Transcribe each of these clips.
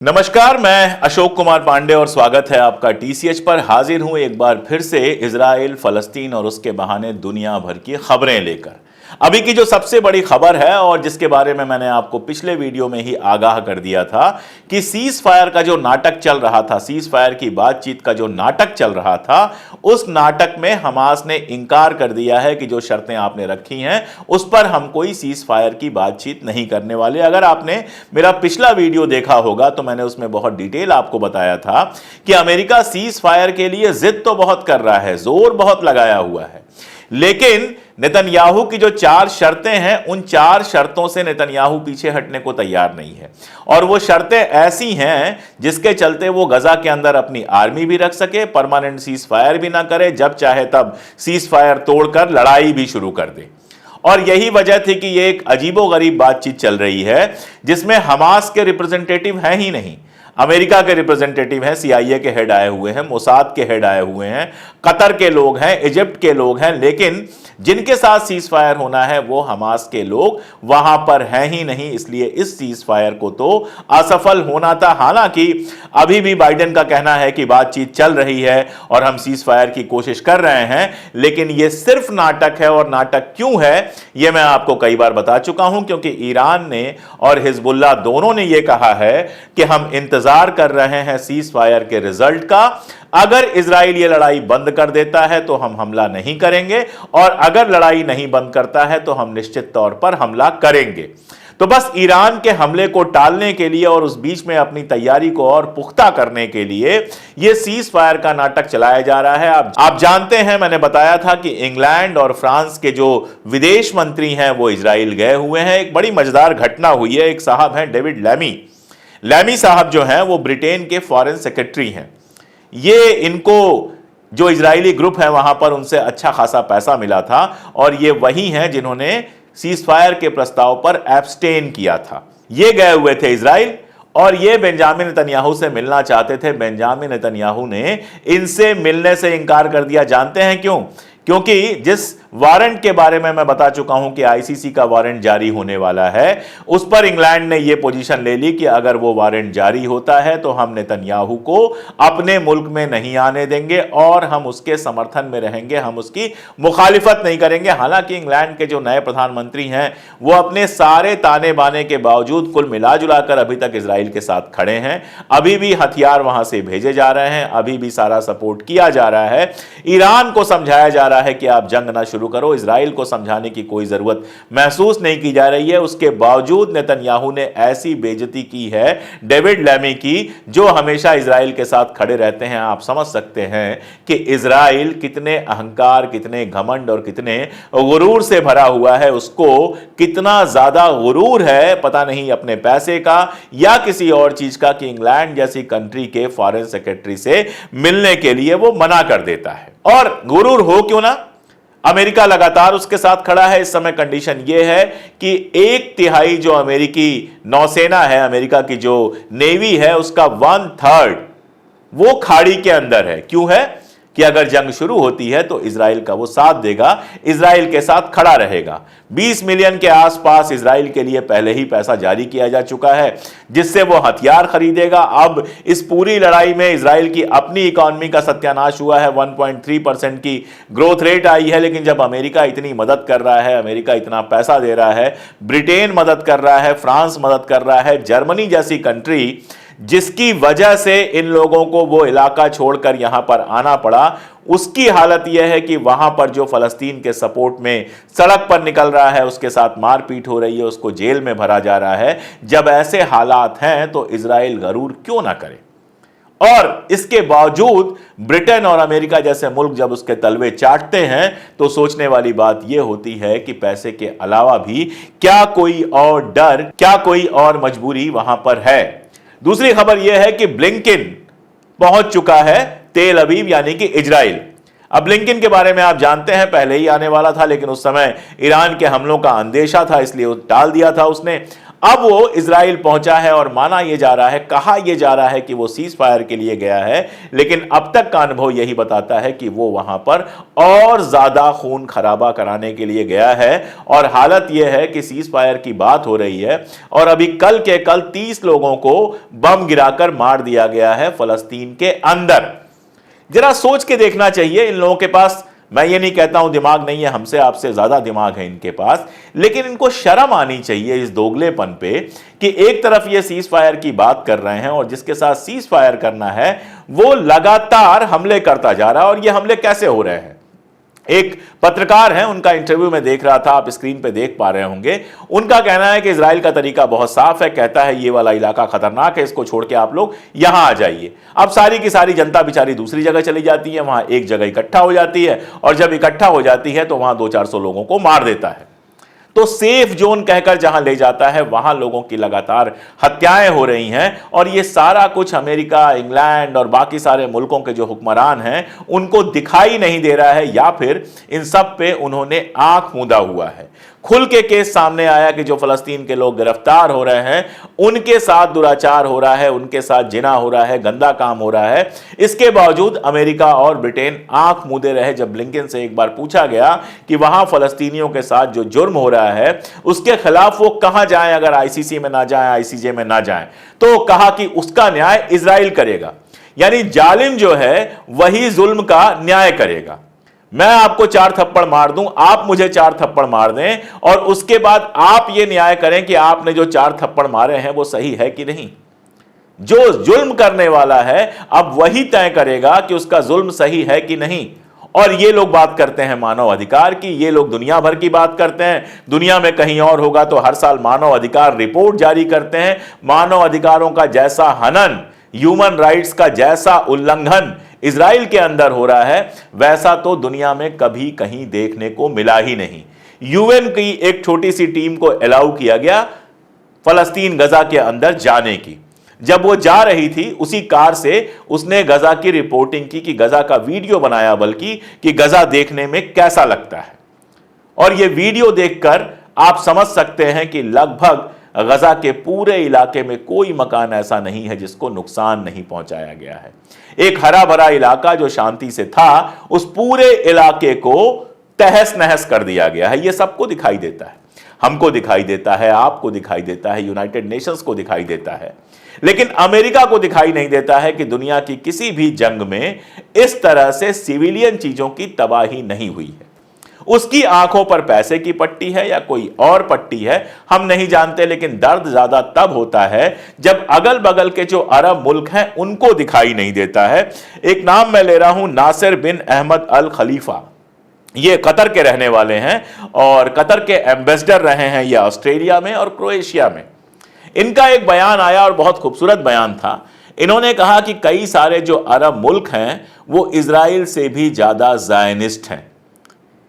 नमस्कार, मैं अशोक कुमार पांडे और स्वागत है आपका टीसीएच पर। हाजिर हूं एक बार फिर से इजराइल, फलस्तीन और उसके बहाने दुनिया भर की खबरें लेकर। अभी की जो सबसे बड़ी खबर है और जिसके बारे में मैंने आपको पिछले वीडियो में ही आगाह कर दिया था कि सीज फायर का जो नाटक चल रहा था, सीज फायर की बातचीत का जो नाटक चल रहा था, उस नाटक में हमास ने इंकार कर दिया है कि जो शर्तें आपने रखी हैं उस पर हम कोई सीज फायर की बातचीत नहीं करने वाले। अगर आपने मेरा पिछला वीडियो देखा होगा तो मैंने उसमें बहुत डिटेल आपको बताया था कि अमेरिका सीज फायर के लिए जिद तो बहुत कर रहा है, जोर बहुत लगाया हुआ है, लेकिन नेतन्याहू की जो 4 शर्तें हैं उन 4 शर्तों से नेतन्याहू पीछे हटने को तैयार नहीं है। और वो शर्तें ऐसी हैं जिसके चलते वो गजा के अंदर अपनी आर्मी भी रख सके, परमानेंट सीज फायर भी ना करे, जब चाहे तब सीज फायर तोड़कर लड़ाई भी शुरू कर दे। और यही वजह थी कि ये एक अजीबोगरीब बातचीत चल रही है जिसमें हमास के रिप्रेजेंटेटिव हैं ही नहीं, अमेरिका के रिप्रेजेंटेटिव हैं, सीआईए के हेड आए हुए हैं, मोसाद के हेड आए हुए हैं, कतर के लोग हैं, इजिप्ट के लोग हैं, लेकिन जिनके साथ सीज फायर होना है वो हमास के लोग वहां पर हैं ही नहीं। इसलिए इस सीज फायर को तो असफल होना था। हालांकि अभी भी बाइडेन का कहना है कि बातचीत चल रही है और हम सीज फायर की कोशिश कर रहे हैं, लेकिन यह सिर्फ नाटक है। और नाटक क्यों है यह मैं आपको कई बार बता चुका हूं, क्योंकि ईरान ने और हिजबुल्लाह दोनों ने यह कहा है कि हम इंतजार कर रहे हैं सीज फायर के रिजल्ट का। अगर इजराइल ये लड़ाई बंद कर देता है तो हम हमला नहीं करेंगे, और अगर लड़ाई नहीं बंद करता है तो हम निश्चित तौर पर हमला करेंगे। तो बस ईरान के हमले को टालने के लिए और उस बीच में अपनी तैयारी को और पुख्ता करने के लिए यह सीज फायर का नाटक चलाया जा रहा है। आप जानते हैं, मैंने बताया था कि इंग्लैंड और फ्रांस के जो विदेश मंत्री हैं वो इजराइल गए हुए हैं। एक बड़ी मजेदार घटना हुई है। एक साहब हैं डेविड लैमी साहब जो हैं वो ब्रिटेन के फॉरेन सेक्रेटरी हैं। ये इनको जो इजरायली ग्रुप है वहां पर उनसे अच्छा खासा पैसा मिला था, और ये वही हैं जिन्होंने सीज फायर के प्रस्ताव पर एब्सटेन किया था। ये गए हुए थे इजराइल और ये बेंजामिन नेतन्याहू से मिलना चाहते थे। बेंजामिन नेतन्याहू ने इनसे मिलने से इंकार कर दिया। जानते हैं क्यों? क्योंकि जिस वारंट के बारे में मैं बता चुका हूं कि आईसीसी का वारंट जारी होने वाला है, उस पर इंग्लैंड ने यह पोजीशन ले ली कि अगर वो वारंट जारी होता है तो हम नेतन्याहू को अपने मुल्क में नहीं आने देंगे और हम उसके समर्थन में रहेंगे, हम उसकी मुखालिफत नहीं करेंगे। हालांकि इंग्लैंड के जो नए प्रधानमंत्री हैं वो अपने सारे ताने बाने के बावजूद कुल मिला जुलाकर अभी तक इजराइल के साथ खड़े हैं। अभी भी हथियार वहां से भेजे जा रहे हैं, अभी भी सारा सपोर्ट किया जा रहा है। ईरान को समझाया जा रहा है कि आप जंग ना शुरू करो, इजराइल को समझाने की कोई जरूरत महसूस नहीं की जा रही है। उसके बावजूद नेतन्याहू ने ऐसी बेइज्जती की है डेविड लैमी की, जो हमेशा इजराइल के साथ खड़े रहते हैं। आप समझ सकते हैं कि इजराइल कितने अहंकार, कितने घमंड और कितने गुरूर से भरा हुआ है। उसको कितना ज्यादा गुरूर है पता नहीं, अपने पैसे का या किसी और चीज का, कि इंग्लैंड जैसी कंट्री के फॉरेन सेक्रेटरी से मिलने के लिए वो मना कर देता है। और गुरूर हो क्यों ना, अमेरिका लगातार उसके साथ खड़ा है। इस समय कंडीशन यह है कि 1/3 जो अमेरिकी नौसेना है, अमेरिका की जो नेवी है, उसका 1/3 वो खाड़ी के अंदर है। क्यों है? कि अगर जंग शुरू होती है तो इजराइल का वो साथ देगा, इजराइल के साथ खड़ा रहेगा। 20 मिलियन के आसपास इजराइल के लिए पहले ही पैसा जारी किया जा चुका है, जिससे वो हथियार खरीदेगा। अब इस पूरी लड़ाई में इजराइल की अपनी इकोनॉमी का सत्यानाश हुआ है। 1.3% की ग्रोथ रेट आई है, लेकिन जब अमेरिका इतनी मदद कर रहा है, अमेरिका इतना पैसा दे रहा है, ब्रिटेन मदद कर रहा है, फ्रांस मदद कर रहा है, जर्मनी जैसी कंट्री जिसकी वजह से इन लोगों को वो इलाका छोड़कर यहां पर आना पड़ा, उसकी हालत यह है कि वहां पर जो फलस्तीन के सपोर्ट में सड़क पर निकल रहा है, उसके साथ मारपीट हो रही है, उसको जेल में भरा जा रहा है। जब ऐसे हालात हैं तो इजराइल गरूर क्यों ना करे? और इसके बावजूद ब्रिटेन और अमेरिका जैसे मुल्क जब उसके तलवे चाटते हैं तो सोचने वाली बात यह होती है कि पैसे के अलावा भी क्या कोई और डर, क्या कोई और मजबूरी वहां पर है। दूसरी खबर यह है कि ब्लिंकन पहुंच चुका है तेल अवीव यानी कि इजराइल। अब ब्लिंकन के बारे में आप जानते हैं, पहले ही आने वाला था, लेकिन उस समय ईरान के हमलों का अंदेशा था, इसलिए टाल दिया था उसने। अब वो इजराइल पहुंचा है और माना यह जा रहा है, कहा यह जा रहा है कि वो सीज फायर के लिए गया है, लेकिन अब तक का अनुभव यही बताता है कि वो वहां पर और ज्यादा खून खराबा कराने के लिए गया है। और हालत यह है कि सीज फायर की बात हो रही है और अभी कल के कल 30 लोगों को बम गिराकर मार दिया गया है फलस्तीन के अंदर। जरा सोच के देखना चाहिए। इन लोगों के पास, मैं ये नहीं कहता हूं दिमाग नहीं है, हमसे आपसे ज्यादा दिमाग है इनके पास, लेकिन इनको शर्म आनी चाहिए इस दोगलेपन पे कि एक तरफ ये सीज फायर की बात कर रहे हैं और जिसके साथ सीज फायर करना है वो लगातार हमले करता जा रहा है। और ये हमले कैसे हो रहे हैं? एक पत्रकार हैं, उनका इंटरव्यू में देख रहा था, आप स्क्रीन पे देख पा रहे होंगे। उनका कहना है कि इजराइल का तरीका बहुत साफ है, कहता है ये वाला इलाका खतरनाक है, इसको छोड़ के आप लोग यहां आ जाइए। अब सारी की सारी जनता बेचारी दूसरी जगह चली जाती है, वहां एक जगह इकट्ठा हो जाती है और जब इकट्ठा हो जाती है तो वहां 200-400 लोगों को मार देता है। तो सेफ जोन कहकर जहां ले जाता है वहां लोगों की लगातार हत्याएं हो रही हैं। और ये सारा कुछ अमेरिका, इंग्लैंड और बाकी सारे मुल्कों के जो हुक्मरान हैं उनको दिखाई नहीं दे रहा है, या फिर इन सब पे उन्होंने आंख मूंदा हुआ है। खुल के केस सामने आया कि जो फलस्तीन के लोग गिरफ्तार हो रहे हैं उनके साथ दुराचार हो रहा है, उनके साथ जिना हो रहा है, गंदा काम हो रहा है। इसके बावजूद अमेरिका और ब्रिटेन आंख मूंदे रहे जब ब्लिंकन से एक बार पूछा गया कि वहां फलस्तीनियों के साथ जो जुर्म हो रहा है उसके खिलाफ वो कहां जाएं अगर आईसीसी में ना जाएं, आईसीजे में ना जाएं। तो कहा कि उसका न्याय इजराइल करेगा, यानी जालिम जो है वही जुल्म का न्याय करेगा। मैं आपको 4 थप्पड़ मार दूं, आप मुझे 4 थप्पड़ मार दें और उसके बाद आप यह न्याय करें कि आपने जो 4 थप्पड़ मारे हैं वो सही है कि नहीं। जो जुल्म करने वाला है अब वही तय करेगा कि उसका जुल्म सही है कि नहीं। और ये लोग बात करते हैं मानव अधिकार की, ये लोग दुनिया भर की बात करते हैं। दुनिया में कहीं और होगा तो हर साल मानव अधिकार रिपोर्ट जारी करते हैं। मानव अधिकारों का जैसा हनन, ह्यूमन राइट्स का जैसा उल्लंघन इजराइल के अंदर हो रहा है वैसा तो दुनिया में कभी कहीं देखने को मिला ही नहीं। यूएन की एक छोटी सी टीम को अलाउ किया गया फलस्तीन गजा के अंदर जाने की। जब वो जा रही थी उसी कार से उसने गजा की रिपोर्टिंग की, कि गजा का वीडियो बनाया, बल्कि कि गजा देखने में कैसा लगता है। और ये वीडियो देखकर आप समझ सकते हैं कि लगभग गजा के पूरे इलाके में कोई मकान ऐसा नहीं है जिसको नुकसान नहीं पहुंचाया गया है। एक हरा भरा इलाका जो शांति से था उस पूरे इलाके को तहस नहस कर दिया गया है। यह सबको दिखाई देता है, हमको दिखाई देता है, आपको दिखाई देता है, यूनाइटेड नेशंस को दिखाई देता है, लेकिन अमेरिका को दिखाई नहीं देता है कि दुनिया की किसी भी जंग में इस तरह से सिविलियन चीजों की तबाही नहीं हुई है। उसकी आंखों पर पैसे की पट्टी है या कोई और पट्टी है हम नहीं जानते, लेकिन दर्द ज्यादा तब होता है जब अगल बगल के जो अरब मुल्क हैं उनको दिखाई नहीं देता है। एक नाम मैं ले रहा हूं, नासिर बिन अहमद अल खलीफा। ये कतर के रहने वाले हैं और कतर के एम्बेसडर रहे हैं ये ऑस्ट्रेलिया में और क्रोएशिया में। इनका एक बयान आया और बहुत खूबसूरत बयान था। इन्होंने कहा कि कई सारे जो अरब मुल्क हैं वो इजराइल से भी ज्यादा ज़ायनिस्ट हैं,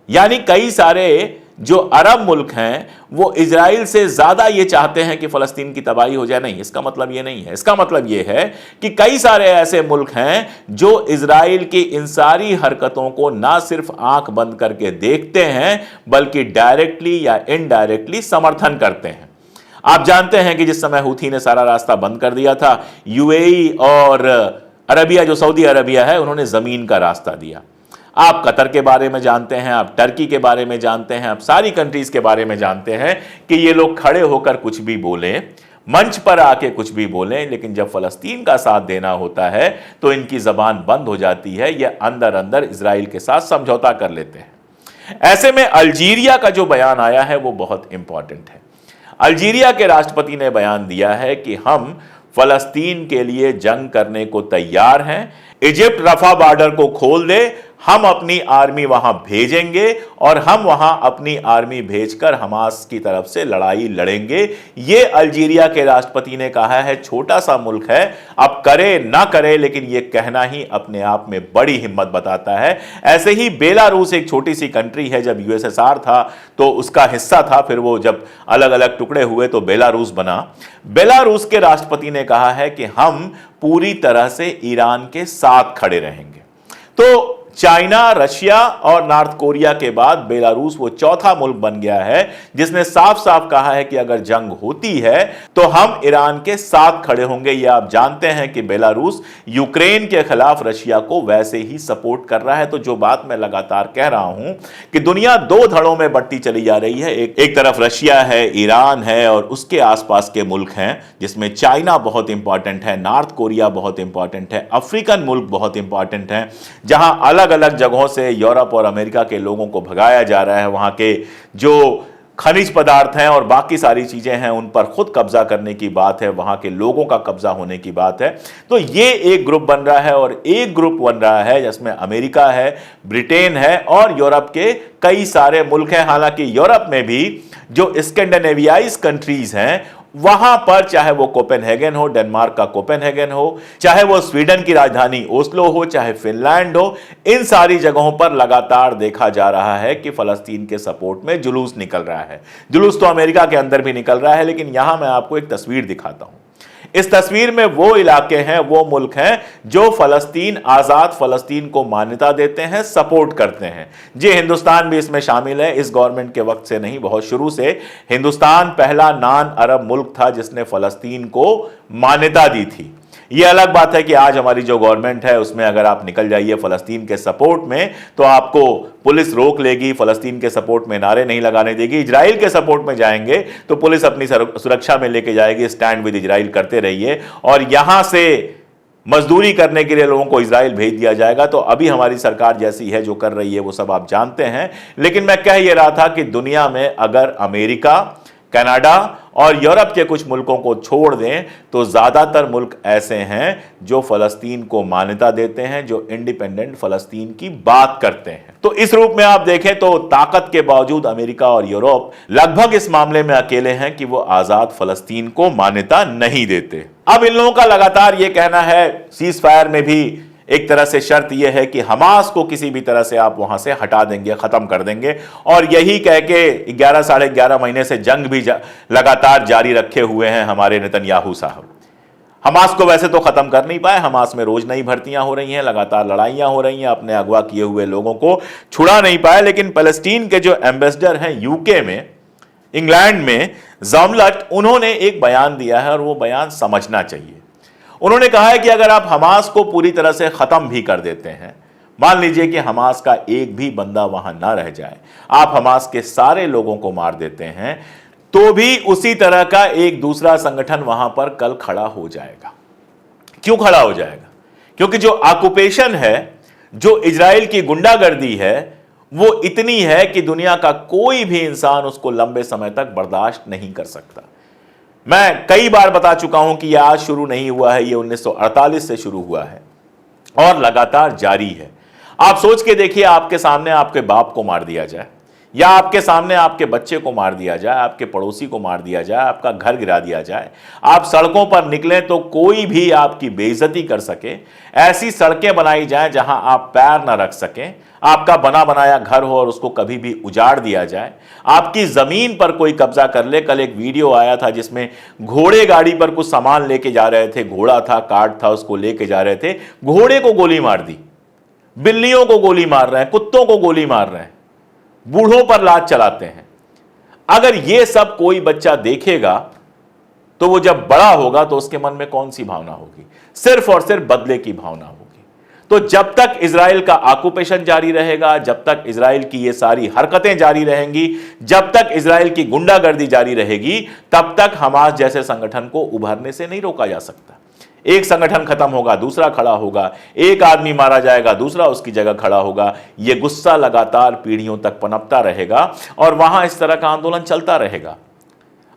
यानी कई सारे जो अरब मुल्क हैं वो इजराइल से ज्यादा ये चाहते हैं कि फलस्तीन की तबाही हो जाए। नहीं, इसका मतलब ये नहीं है। इसका मतलब ये है कि कई सारे ऐसे मुल्क हैं जो इजराइल की इन सारी हरकतों को ना सिर्फ आंख बंद करके देखते हैं बल्कि डायरेक्टली या इनडायरेक्टली समर्थन करते हैं। आप जानते हैं कि जिस समय हूथी ने सारा रास्ता बंद कर दिया था, यूएई और अरबिया जो सऊदी अरबिया है उन्होंने जमीन का रास्ता दिया। आप कतर के बारे में जानते हैं, आप टर्की के बारे में जानते हैं, आप सारी कंट्रीज के बारे में जानते हैं कि ये लोग खड़े होकर कुछ भी बोलें, मंच पर आके कुछ भी बोलें, लेकिन जब फलस्तीन का साथ देना होता है तो इनकी जबान बंद हो जाती है। ये अंदर अंदर इजराइल के साथ समझौता कर लेते हैं। ऐसे में अल्जीरिया का जो बयान आया है वो बहुत इंपॉर्टेंट है। अल्जीरिया के राष्ट्रपति ने बयान दिया है कि हम फलस्तीन के लिए जंग करने को तैयार हैं। इजिप्ट रफा बॉर्डर को खोल दे, हम अपनी आर्मी वहां भेजेंगे और हम वहां अपनी आर्मी भेजकर हमास की तरफ से लड़ाई लड़ेंगे। यह अल्जीरिया के राष्ट्रपति ने कहा है। छोटा सा मुल्क है, अब करे ना करे, लेकिन यह कहना ही अपने आप में बड़ी हिम्मत बताता है। ऐसे ही बेलारूस एक छोटी सी कंट्री है, जब यूएसएसआर था तो उसका हिस्सा था, फिर वो जब अलग अलग टुकड़े हुए तो बेलारूस बना। बेलारूस के राष्ट्रपति ने कहा है कि हम पूरी तरह से ईरान के साथ खड़े रहेंगे। तो चाइना, रशिया और नॉर्थ कोरिया के बाद बेलारूस वो चौथा मुल्क बन गया है जिसने साफ साफ कहा है कि अगर जंग होती है तो हम ईरान के साथ खड़े होंगे। ये आप जानते हैं कि बेलारूस यूक्रेन के खिलाफ रशिया को वैसे ही सपोर्ट कर रहा है। तो जो बात मैं लगातार कह रहा हूं कि दुनिया दो धड़ों में बढ़ती चली जा रही है, एक तरफ रशिया है, ईरान है और उसके आसपास के मुल्क हैं जिसमें चाइना बहुत इंपॉर्टेंट है, नॉर्थ कोरिया बहुत इंपॉर्टेंट है, अफ्रीकन मुल्क बहुत इंपॉर्टेंट है, जहां अलग अलग जगहों से यूरोप और अमेरिका के लोगों को भगाया जा रहा है। वहां के जो खनिज पदार्थ हैं और बाकी सारी चीजें हैं उन पर खुद कब्जा करने की बात है, वहां के लोगों का कब्जा होने की बात है। तो ये एक ग्रुप बन रहा है और एक ग्रुप बन रहा है जिसमें अमेरिका है, ब्रिटेन है और यूरोप के कई सारे मुल्क हैं। हालांकि यूरोप में भी जो स्कैंडिनेवियाई कंट्रीज हैं वहां पर, चाहे वो कोपेनहेगन हो, डेनमार्क का कोपेनहेगन हो, चाहे वो स्वीडन की राजधानी ओस्लो हो, चाहे फिनलैंड हो, इन सारी जगहों पर लगातार देखा जा रहा है कि फलस्तीन के सपोर्ट में जुलूस निकल रहा है। जुलूस तो अमेरिका के अंदर भी निकल रहा है, लेकिन यहां मैं आपको एक तस्वीर दिखाता हूं। इस तस्वीर में वो इलाके हैं, वो मुल्क हैं जो फलस्तीन, आजाद फलस्तीन को मान्यता देते हैं, सपोर्ट करते हैं। जी, हिंदुस्तान भी इसमें शामिल है। इस गवर्नमेंट के वक्त से नहीं, बहुत शुरू से हिंदुस्तान पहला नॉन अरब मुल्क था जिसने फलस्तीन को मान्यता दी थी। यह अलग बात है कि आज हमारी जो गवर्नमेंट है उसमें अगर आप निकल जाइए फलस्तीन के सपोर्ट में तो आपको पुलिस रोक लेगी, फलस्तीन के सपोर्ट में नारे नहीं लगाने देगी। इजराइल के सपोर्ट में जाएंगे तो पुलिस अपनी सुरक्षा में लेके जाएगी, स्टैंड विद इजराइल करते रहिए, और यहां से मजदूरी करने के लिए लोगों को इजराइल भेज दिया जाएगा। तो अभी हमारी सरकार जैसी है, जो कर रही है, वो सब आप जानते हैं। लेकिन मैं कह ये रहा था कि दुनिया में अगर अमेरिका, कनाडा और यूरोप के कुछ मुल्कों को छोड़ दें तो ज्यादातर मुल्क ऐसे हैं जो फलस्तीन को मान्यता देते हैं, जो इंडिपेंडेंट फलस्तीन की बात करते हैं। तो इस रूप में आप देखें तो ताकत के बावजूद अमेरिका और यूरोप लगभग इस मामले में अकेले हैं कि वो आजाद फलस्तीन को मान्यता नहीं देते। अब इन लोगों का लगातार ये कहना है, सीज फायर में भी एक तरह से शर्त यह है कि हमास को किसी भी तरह से आप वहां से हटा देंगे, खत्म कर देंगे, और यही कह के 11 साढ़े 11 महीने से जंग भी लगातार जारी रखे हुए हैं हमारे नेतन्याहू साहब। हमास को वैसे तो खत्म कर नहीं पाए, हमास में रोज नई भर्तियां हो रही हैं, लगातार लड़ाइयां हो रही हैं, अपने अगवा किए हुए लोगों को छुड़ा नहीं पाए। लेकिन फलस्तीन के जो एम्बेसडर हैं यूके में, इंग्लैंड में, ज़मलट, उन्होंने एक बयान दिया है और वो बयान समझना चाहिए। उन्होंने कहा है कि अगर आप हमास को पूरी तरह से खत्म भी कर देते हैं, मान लीजिए कि हमास का एक भी बंदा वहां ना रह जाए, आप हमास के सारे लोगों को मार देते हैं, तो भी उसी तरह का एक दूसरा संगठन वहां पर कल खड़ा हो जाएगा। क्यों खड़ा हो जाएगा? क्योंकि जो ऑक्युपेशन है, जो इजराइल की गुंडागर्दी है, वो इतनी है कि दुनिया का कोई भी इंसान उसको लंबे समय तक बर्दाश्त नहीं कर सकता। मैं कई बार बता चुका हूं कि यह आज शुरू नहीं हुआ है, यह 1948 से शुरू हुआ है और लगातार जारी है। आप सोच के देखिए, आपके सामने आपके बाप को मार दिया जाए, या आपके सामने आपके बच्चे को मार दिया जाए, आपके पड़ोसी को मार दिया जाए, आपका घर गिरा दिया जाए, आप सड़कों पर निकलें तो कोई भी आपकी बेइज्जती कर सके, ऐसी सड़कें बनाई जाएं जहां आप पैर ना रख सकें, आपका बना बनाया घर हो और उसको कभी भी उजाड़ दिया जाए, आपकी जमीन पर कोई कब्जा कर ले। कल एक वीडियो आया था जिसमें घोड़े गाड़ी पर कुछ सामान लेके जा रहे थे, घोड़ा था, कार्ट था, उसको लेके जा रहे थे, घोड़े को गोली मार दी, बिल्लियों को गोली मार रहे हैं, कुत्तों को गोली मार रहे हैं, बूढ़ों पर लात चलाते हैं। अगर यह सब कोई बच्चा देखेगा तो वो जब बड़ा होगा तो उसके मन में कौन सी भावना होगी? सिर्फ और सिर्फ बदले की भावना होगी। तो जब तक इजराइल का ऑक्युपेशन जारी रहेगा, जब तक इजराइल की ये सारी हरकतें जारी रहेंगी, जब तक इजराइल की गुंडागर्दी जारी रहेगी, तब तक हमास जैसे संगठन को उभरने से नहीं रोका जा सकता। एक संगठन खत्म होगा, दूसरा खड़ा होगा, एक आदमी मारा जाएगा, दूसरा उसकी जगह खड़ा होगा। यह गुस्सा लगातार पीढ़ियों तक पनपता रहेगा और वहां इस तरह का आंदोलन चलता रहेगा।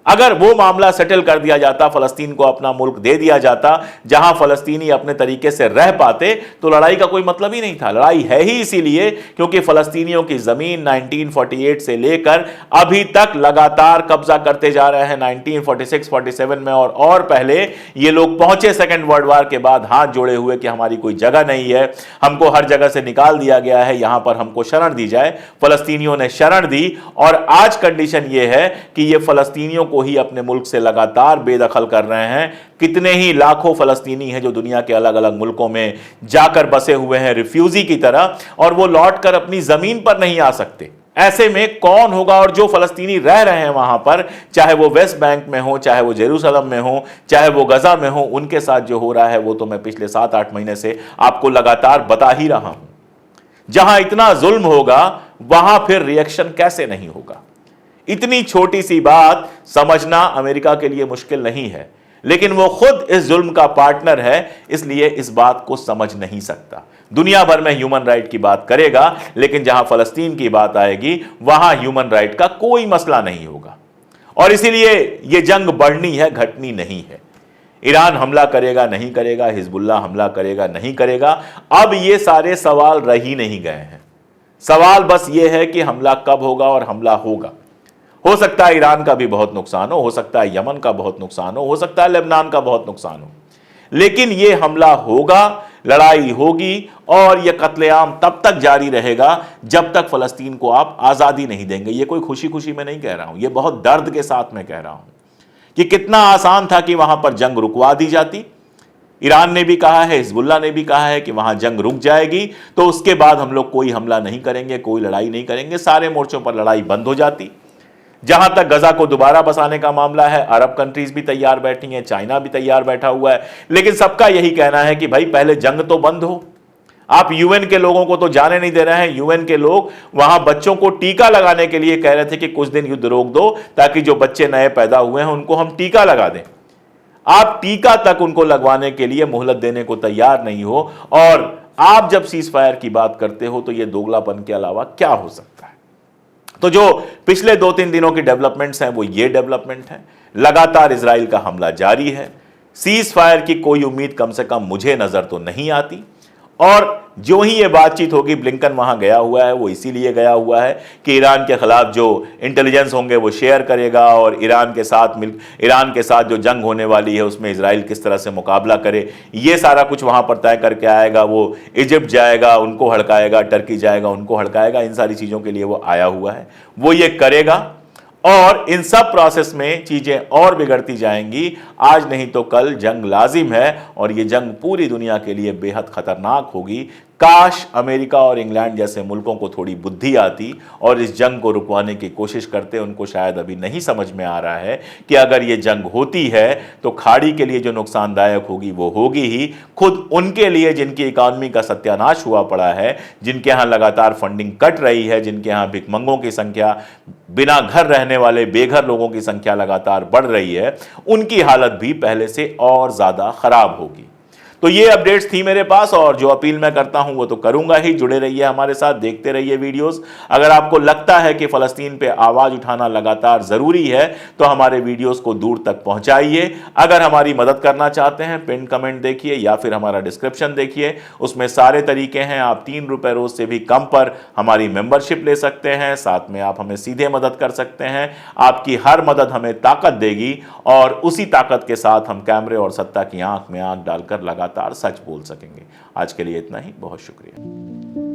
अगर वो मामला सेटल कर दिया जाता, फलस्तीन को अपना मुल्क दे दिया जाता जहां फलस्तीनी अपने तरीके से रह पाते, तो लड़ाई का कोई मतलब ही नहीं था। लड़ाई है ही इसीलिए क्योंकि फलस्तीनियों की जमीन 1948 से लेकर अभी तक लगातार कब्जा करते जा रहे हैं। 1946-47 में और पहले ये लोग पहुंचे सेकेंड वर्ल्ड वार के बाद हाथ जोड़े हुए कि हमारी कोई जगह नहीं है, हमको हर जगह से निकाल दिया गया है, यहां पर हमको शरण दी जाए। फलस्तीनियों ने शरण दी और आज कंडीशन यह है कि ये फलस्तीनियों को ही अपने मुल्क से लगातार बेदखल कर रहे हैं। कितने ही लाखों फलस्तीनी हैं जो दुनिया के अलग अलग मुल्कों में जाकर बसे हुए हैं रिफ्यूजी की तरह, और वो लौटकर अपनी जमीन पर नहीं आ सकते। ऐसे में कौन होगा, और जो फलस्तीनी रह रहे हैं वहां पर, चाहे वो वेस्ट बैंक में हो, चाहे वो जेरूसलम में हो, चाहे वो गजा में हो, उनके साथ जो हो रहा है वो तो मैं पिछले 7-8 महीने से आपको लगातार बता ही रहा हूं। जहां इतना जुल्म होगा वहां फिर रिएक्शन कैसे नहीं होगा। इतनी छोटी सी बात समझना अमेरिका के लिए मुश्किल नहीं है, लेकिन वो खुद इस जुल्म का पार्टनर है, इसलिए इस बात को समझ नहीं सकता। दुनिया भर में ह्यूमन राइट की बात करेगा, लेकिन जहां फलस्तीन की बात आएगी वहां ह्यूमन राइट का कोई मसला नहीं होगा। और इसीलिए यह जंग बढ़नी है, घटनी नहीं है। ईरान हमला करेगा नहीं करेगा, हिजबुल्लाह हमला करेगा नहीं करेगा, अब ये सारे सवाल रह ही नहीं गए हैं। सवाल बस ये है कि हमला कब होगा और हमला होगा। हो सकता है ईरान का भी बहुत नुकसान हो सकता है यमन का बहुत नुकसान हो सकता है लेबनान का बहुत नुकसान हो, लेकिन यह हमला होगा, लड़ाई होगी, और यह कत्लेआम तब तक जारी रहेगा जब तक फलस्तीन को आप आजादी नहीं देंगे। यह कोई खुशी खुशी में नहीं कह रहा हूं, यह बहुत दर्द के साथ मैं कह रहा हूं कि कितना आसान था कि वहां पर जंग रुकवा दी जाती। ईरान ने भी कहा है, हिजबुल्लाह ने भी कहा है कि वहां जंग रुक जाएगी तो उसके बाद हम लोग कोई हमला नहीं करेंगे, कोई लड़ाई नहीं करेंगे, सारे मोर्चों पर लड़ाई बंद हो जाती। जहां तक गजा को दोबारा बसाने का मामला है, अरब कंट्रीज भी तैयार बैठी हैं, चाइना भी तैयार बैठा हुआ है, लेकिन सबका यही कहना है कि भाई पहले जंग तो बंद हो। आप यूएन के लोगों को तो जाने नहीं दे रहे हैं। यूएन के लोग वहां बच्चों को टीका लगाने के लिए कह रहे थे कि कुछ दिन युद्ध रोक दो ताकि जो बच्चे नए पैदा हुए हैं उनको हम टीका लगा दें। आप टीका तक उनको लगवाने के लिए मोहलत देने को तैयार नहीं हो, और आप जब सीज फायर की बात करते हो तो यह दोगलापन के अलावा क्या हो सकता है। तो जो पिछले 2-3 दिनों की डेवलपमेंट्स हैं वो ये डेवलपमेंट है। लगातार इजराइल का हमला जारी है। सीज फायर की कोई उम्मीद कम से कम मुझे नजर तो नहीं आती, और जो ही ये बातचीत होगी, ब्लिंकन वहां गया हुआ है, वो इसीलिए गया हुआ है कि ईरान के खिलाफ जो इंटेलिजेंस होंगे वो शेयर करेगा, और ईरान के साथ जो जंग होने वाली है उसमें इजराइल किस तरह से मुकाबला करे, ये सारा कुछ वहां पर तय करके आएगा। वो इजिप्ट जाएगा, उनको हड़काएगा, टर्की जाएगा, उनको हड़काएगा। इन सारी चीजों के लिए वो आया हुआ है, वो ये करेगा, और इन सब प्रोसेस में चीजें और बिगड़ती जाएंगी। आज नहीं तो कल जंग लाजिम है, और ये जंग पूरी दुनिया के लिए बेहद खतरनाक होगी। काश अमेरिका और इंग्लैंड जैसे मुल्कों को थोड़ी बुद्धि आती और इस जंग को रुकवाने की कोशिश करते। उनको शायद अभी नहीं समझ में आ रहा है कि अगर ये जंग होती है तो खाड़ी के लिए जो नुकसानदायक होगी वो होगी ही, खुद उनके लिए जिनकी इकॉनमी का सत्यानाश हुआ पड़ा है, जिनके यहाँ लगातार फंडिंग कट रही है, जिनके यहाँ भिखमंगों की संख्या, बिना घर रहने वाले बेघर लोगों की संख्या लगातार बढ़ रही है, उनकी हालत भी पहले से और ज्यादा खराब होगी। तो ये अपडेट्स थी मेरे पास, और जो अपील मैं करता हूं वो तो करूंगा ही। जुड़े रहिए हमारे साथ, देखते रहिए वीडियोस। अगर आपको लगता है कि फलस्तीन पे आवाज उठाना लगातार जरूरी है तो हमारे वीडियोस को दूर तक पहुंचाइए। अगर हमारी मदद करना चाहते हैं, पिन कमेंट देखिए या फिर हमारा डिस्क्रिप्शन देखिए, उसमें सारे तरीके हैं। आप 3 रुपए रोज से भी कम पर हमारी मेंबरशिप ले सकते हैं। साथ में आप हमें सीधे मदद कर सकते हैं। आपकी हर मदद हमें ताकत देगी, और उसी ताकत के साथ हम कैमरे और सत्ता की आंख में आंख डालकर लगातार सच बोल सकेंगे। आज के लिए इतना ही, बहुत शुक्रिया।